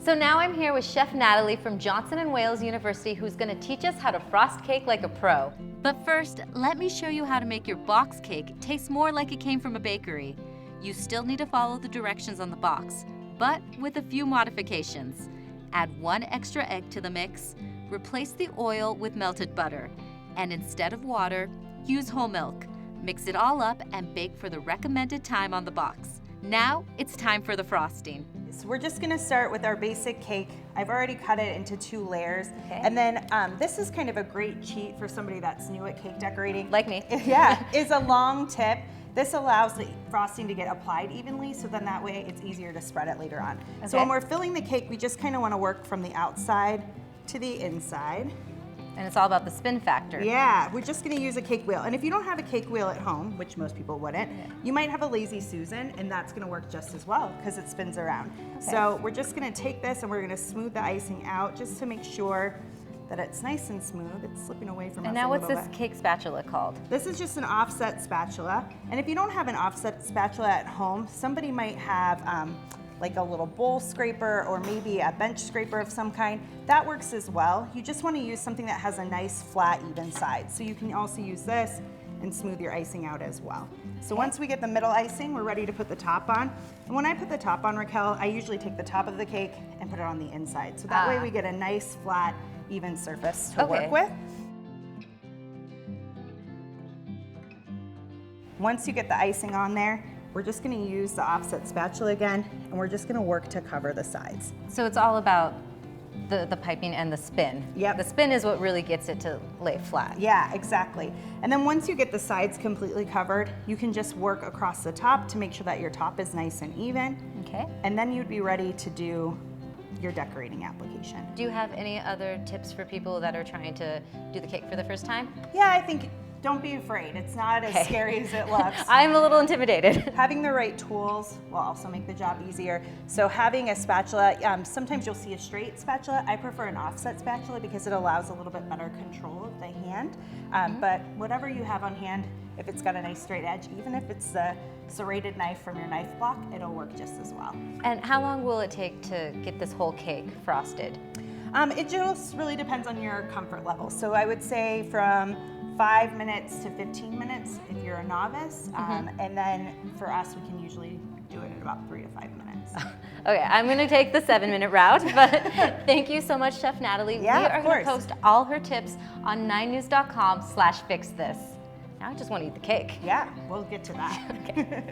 So now I'm here with Chef Natalie from Johnson & Wales University, who's going to teach us how to frost cake like a pro. But first, let me show you how to make your box cake taste more like it came from a bakery. You still need to follow the directions on the box, but with a few modifications. Add 1 extra egg to the mix, replace the oil with melted butter, and instead of water, use whole milk. Mix it all up and bake for the recommended time on the box. Now it's time for the frosting. So we're just gonna start with our basic cake. I've already cut it into 2 layers. Okay. And then this is kind of a great cheat for somebody that's new at cake decorating. Like me. Yeah, is a long tip. This allows the frosting to get applied evenly, so then that way it's easier to spread it later on. Okay. So when we're filling the cake, we just kind of want to work from the outside to the inside. And it's all about the spin factor. Yeah, we're just gonna use a cake wheel. And if you don't have a cake wheel at home, which most people wouldn't, you might have a Lazy Susan, and that's gonna work just as well because it spins around. Okay. So we're just gonna take this and we're gonna smooth the icing out just to make sure that it's nice and smooth. It's slipping away from us And a now what's little this bit. cake spatula called? This is just an offset spatula. And if you don't have an offset spatula at home, somebody might have like a little bowl scraper or maybe a bench scraper of some kind. That works as well. You just want to use something that has a nice flat even side. So you can also use this and smooth your icing out as well. So once we get the middle icing, we're ready to put the top on. And when I put the top on, Raquel, I usually take the top of the cake and put it on the inside. So that way we get a nice flat, even surface to work with. Once you get the icing on there, we're just gonna use the offset spatula again, and we're just gonna work to cover the sides. So it's all about the piping and the spin. Yep. The spin is what really gets it to lay flat. Yeah, exactly. And then once you get the sides completely covered, you can just work across the top to make sure that your top is nice and even. Okay. And then you'd be ready to do your decorating application. Do you have any other tips for people that are trying to do the cake for the first time? Yeah, I think don't be afraid. It's not as scary as it looks. I'm a little intimidated. Having the right tools will also make the job easier. So having a spatula, sometimes you'll see a straight spatula. I prefer an offset spatula because it allows a little bit better control of the hand. But whatever you have on hand, if it's got a nice straight edge, even if it's a serrated knife from your knife block, it'll work just as well. And how long will it take to get this whole cake frosted? It just really depends on your comfort level. So I would say from 5 minutes to 15 minutes if you're a novice. And then for us, we can usually do it in about 3 to 5 minutes. Okay, I'm gonna take the 7-minute route, but thank you so much, Chef Natalie. Yeah, we are of gonna course. post all her tips on 9news.com/fixthis. Now I just wanna eat the cake. Yeah, we'll get to that. Okay.